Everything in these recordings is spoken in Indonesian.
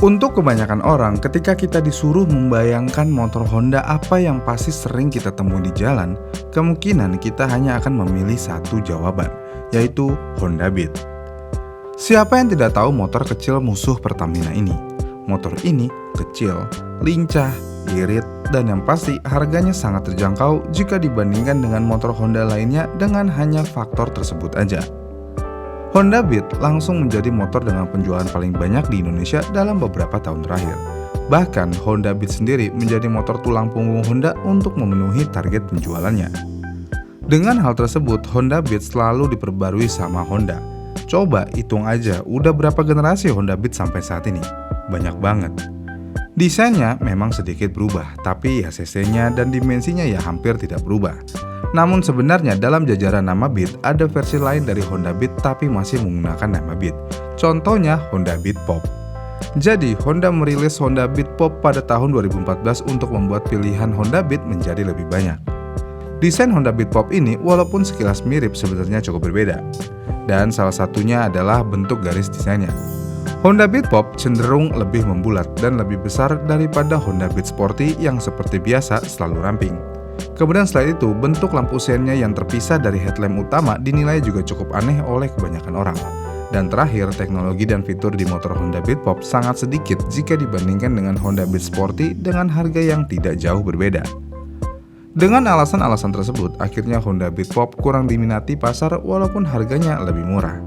Untuk kebanyakan orang, ketika kita disuruh membayangkan motor Honda apa yang pasti sering kita temui di jalan, kemungkinan kita hanya akan memilih satu jawaban, yaitu Honda Beat. Siapa yang tidak tahu motor kecil musuh Pertamina ini? Motor ini kecil, lincah, irit, dan yang pasti harganya sangat terjangkau jika dibandingkan dengan motor Honda lainnya dengan hanya faktor tersebut aja. Honda Beat langsung menjadi motor dengan penjualan paling banyak di Indonesia dalam beberapa tahun terakhir. Bahkan Honda Beat sendiri menjadi motor tulang punggung Honda untuk memenuhi target penjualannya. Dengan hal tersebut, Honda Beat selalu diperbarui sama Honda. Coba hitung aja, udah berapa generasi Honda Beat sampai saat ini? Banyak banget. Desainnya memang sedikit berubah, tapi ya cc-nya dan dimensinya ya hampir tidak berubah. Namun sebenarnya dalam jajaran nama Beat ada versi lain dari Honda Beat tapi masih menggunakan nama Beat. Contohnya Honda Beat Pop. Jadi Honda merilis Honda Beat Pop pada tahun 2014 untuk membuat pilihan Honda Beat menjadi lebih banyak. Desain Honda Beat Pop ini walaupun sekilas mirip sebenarnya cukup berbeda. Dan salah satunya adalah bentuk garis desainnya. Honda Beat Pop cenderung lebih membulat dan lebih besar daripada Honda Beat Sporty yang seperti biasa selalu ramping. Kemudian selain itu, bentuk lampu sennya yang terpisah dari headlamp utama dinilai juga cukup aneh oleh kebanyakan orang. Dan terakhir, teknologi dan fitur di motor Honda Beat Pop sangat sedikit jika dibandingkan dengan Honda Beat Sporty dengan harga yang tidak jauh berbeda. Dengan alasan-alasan tersebut, akhirnya Honda Beat Pop kurang diminati pasar walaupun harganya lebih murah.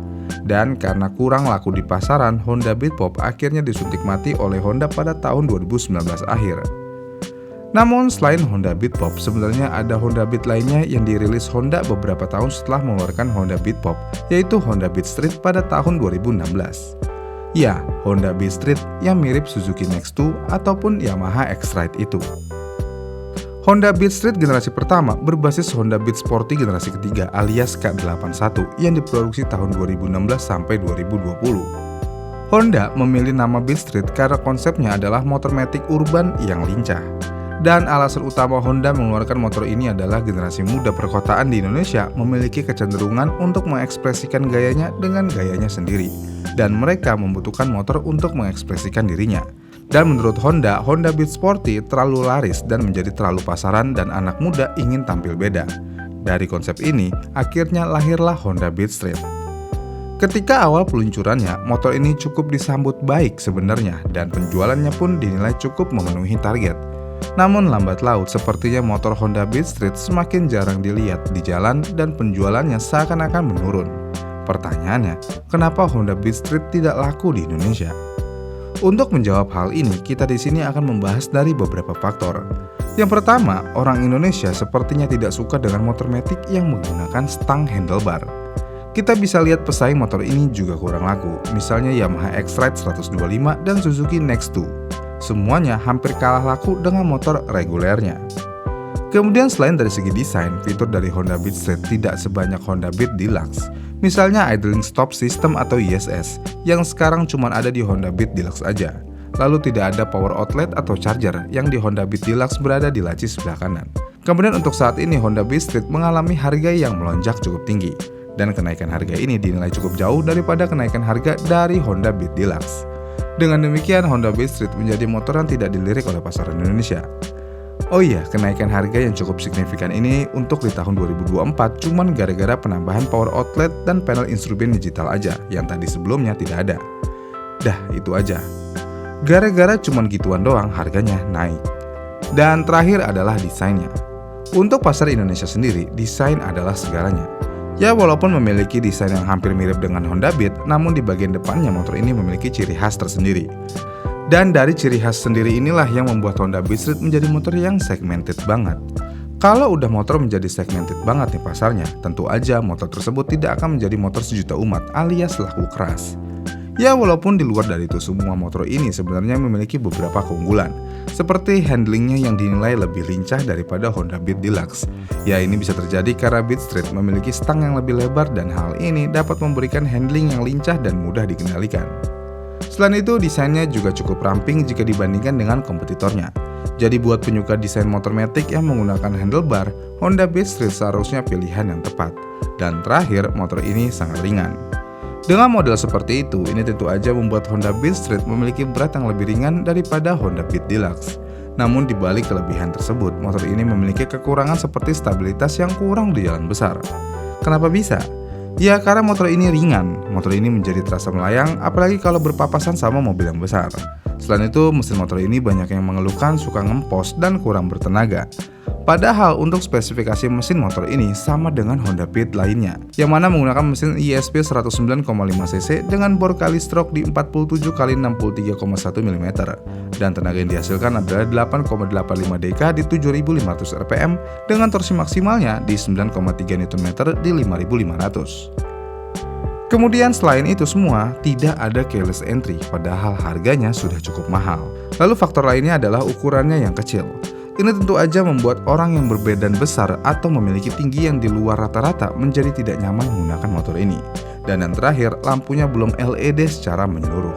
Dan karena kurang laku di pasaran, Honda Beat Pop akhirnya disuntik mati oleh Honda pada tahun 2019 akhir. Namun selain Honda Beat Pop, sebenarnya ada Honda Beat lainnya yang dirilis Honda beberapa tahun setelah mengeluarkan Honda Beat Pop, yaitu Honda Beat Street pada tahun 2016. Ya, Honda Beat Street yang mirip Suzuki Next2 ataupun Yamaha X-Ride itu. Honda Beat Street generasi pertama berbasis Honda Beat Sporty generasi ketiga alias K81 yang diproduksi tahun 2016 sampai 2020. Honda memilih nama Beat Street karena konsepnya adalah motor matic urban yang lincah. Dan alasan utama Honda mengeluarkan motor ini adalah generasi muda perkotaan di Indonesia memiliki kecenderungan untuk mengekspresikan gayanya dengan gayanya sendiri. Dan mereka membutuhkan motor untuk mengekspresikan dirinya. Dan menurut Honda, Honda Beat Sporty terlalu laris dan menjadi terlalu pasaran dan anak muda ingin tampil beda. Dari konsep ini, akhirnya lahirlah Honda Beat Street. Ketika awal peluncurannya, motor ini cukup disambut baik sebenarnya dan penjualannya pun dinilai cukup memenuhi target. Namun lambat laun sepertinya motor Honda Beat Street semakin jarang dilihat di jalan dan penjualannya seakan-akan menurun. Pertanyaannya, kenapa Honda Beat Street tidak laku di Indonesia? Untuk menjawab hal ini, kita di sini akan membahas dari beberapa faktor. Yang pertama, orang Indonesia sepertinya tidak suka dengan motor matic yang menggunakan stang handlebar. Kita bisa lihat pesaing motor ini juga kurang laku, misalnya Yamaha X-Ride 125 dan Suzuki Next2. Semuanya hampir kalah laku dengan motor regulernya. Kemudian selain dari segi desain, fitur dari Honda Beat Street tidak sebanyak Honda Beat Deluxe. Misalnya idling stop system atau ISS, yang sekarang cuma ada di Honda Beat Deluxe aja. Lalu tidak ada power outlet atau charger yang di Honda Beat Deluxe berada di laci sebelah kanan. Kemudian untuk saat ini Honda Beat Street mengalami harga yang melonjak cukup tinggi. Dan kenaikan harga ini dinilai cukup jauh daripada kenaikan harga dari Honda Beat Deluxe. Dengan demikian, Honda Beat Street menjadi motor yang tidak dilirik oleh pasaran Indonesia. Oh iya, kenaikan harga yang cukup signifikan ini untuk di tahun 2024 cuman gara-gara penambahan power outlet dan panel instrumen digital aja, yang tadi sebelumnya tidak ada. Dah, itu aja. Gara-gara cuman gituan doang harganya naik. Dan terakhir adalah desainnya. Untuk pasar Indonesia sendiri, desain adalah segalanya. Ya, walaupun memiliki desain yang hampir mirip dengan Honda Beat, namun di bagian depannya motor ini memiliki ciri khas tersendiri. Dan dari ciri khas sendiri inilah yang membuat Honda Beat Street menjadi motor yang segmented banget. Kalau udah motor menjadi segmented banget nih pasarnya, tentu aja motor tersebut tidak akan menjadi motor sejuta umat alias laku keras. Ya, walaupun di luar dari itu semua motor ini sebenarnya memiliki beberapa keunggulan, seperti handlingnya yang dinilai lebih lincah daripada Honda Beat Deluxe. Ya, ini bisa terjadi karena Beat Street memiliki stang yang lebih lebar dan hal ini dapat memberikan handling yang lincah dan mudah dikendalikan. Selain itu, desainnya juga cukup ramping jika dibandingkan dengan kompetitornya. Jadi buat penyuka desain motor matic yang menggunakan handlebar, Honda Beat Street seharusnya pilihan yang tepat. Dan terakhir, motor ini sangat ringan. Dengan model seperti itu, ini tentu aja membuat Honda Beat Street memiliki berat yang lebih ringan daripada Honda Beat Deluxe. Namun di balik kelebihan tersebut, motor ini memiliki kekurangan seperti stabilitas yang kurang di jalan besar. Kenapa bisa? Ya karena motor ini ringan, motor ini menjadi terasa melayang apalagi kalau berpapasan sama mobil yang besar. Selain itu, mesin motor ini banyak yang mengeluhkan suka ngempos dan kurang bertenaga. Padahal untuk spesifikasi mesin motor ini sama dengan Honda Beat lainnya, yang mana menggunakan mesin ISP 109,5 cc dengan bor kali stroke di 47 x 63,1 mm dan tenaga yang dihasilkan adalah 8,85 dk di 7.500 rpm dengan torsi maksimalnya di 9,3 Nm di 5.500. Kemudian selain itu semua, tidak ada keyless entry padahal harganya sudah cukup mahal. Lalu faktor lainnya adalah ukurannya yang kecil. Ini tentu aja membuat orang yang berbadan besar atau memiliki tinggi yang di luar rata-rata menjadi tidak nyaman menggunakan motor ini. Dan yang terakhir, lampunya belum LED secara menyeluruh.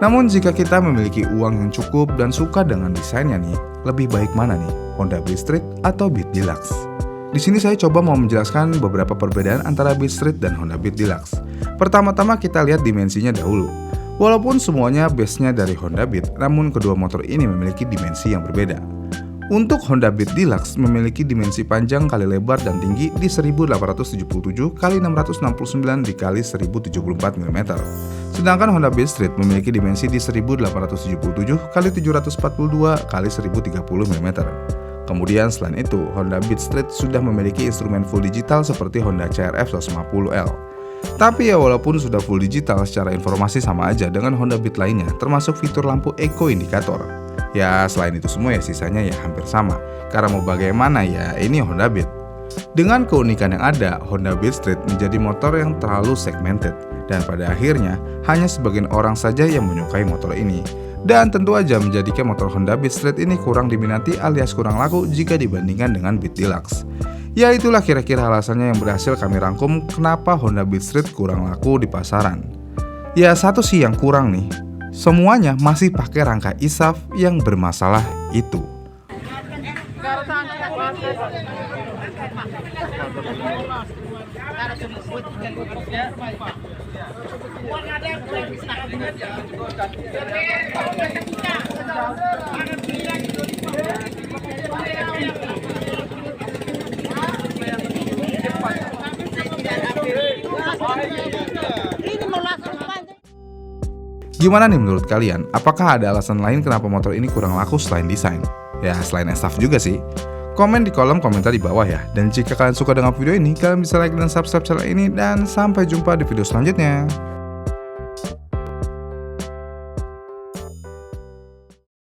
Namun jika kita memiliki uang yang cukup dan suka dengan desainnya nih, lebih baik mana nih, Honda Beat Street atau Beat Deluxe? Di sini saya coba mau menjelaskan beberapa perbedaan antara Beat Street dan Honda Beat Deluxe. Pertama-tama kita lihat dimensinya dahulu. Walaupun semuanya base-nya dari Honda Beat, namun kedua motor ini memiliki dimensi yang berbeda. Untuk Honda Beat Deluxe memiliki dimensi panjang kali lebar dan tinggi di 1877 x 669 dikali 1074 mm. Sedangkan Honda Beat Street memiliki dimensi di 1877 x 742 kali 1030 mm. Kemudian selain itu, Honda Beat Street sudah memiliki instrumen full digital seperti Honda CRF 150L. Tapi ya walaupun sudah full digital, secara informasi sama aja dengan Honda Beat lainnya, termasuk fitur lampu eco indikator. Ya selain itu semua ya sisanya ya hampir sama. Karena mau bagaimana ya ini Honda Beat. Dengan keunikan yang ada, Honda Beat Street menjadi motor yang terlalu segmented. Dan pada akhirnya hanya sebagian orang saja yang menyukai motor ini. Dan tentu aja menjadikan motor Honda Beat Street ini kurang diminati alias kurang laku jika dibandingkan dengan Beat Deluxe. Ya itulah kira-kira alasannya yang berhasil kami rangkum kenapa Honda Beat Street kurang laku di pasaran. Ya satu sih yang kurang nih. Semuanya masih pakai rangka ISAF yang bermasalah itu. Gimana nih menurut kalian? Apakah ada alasan lain kenapa motor ini kurang laku selain desain? Ya selain staff juga sih. Komen di kolom komentar di bawah ya. Dan jika kalian suka dengan video ini, kalian bisa like dan subscribe channel ini. Dan sampai jumpa di video selanjutnya.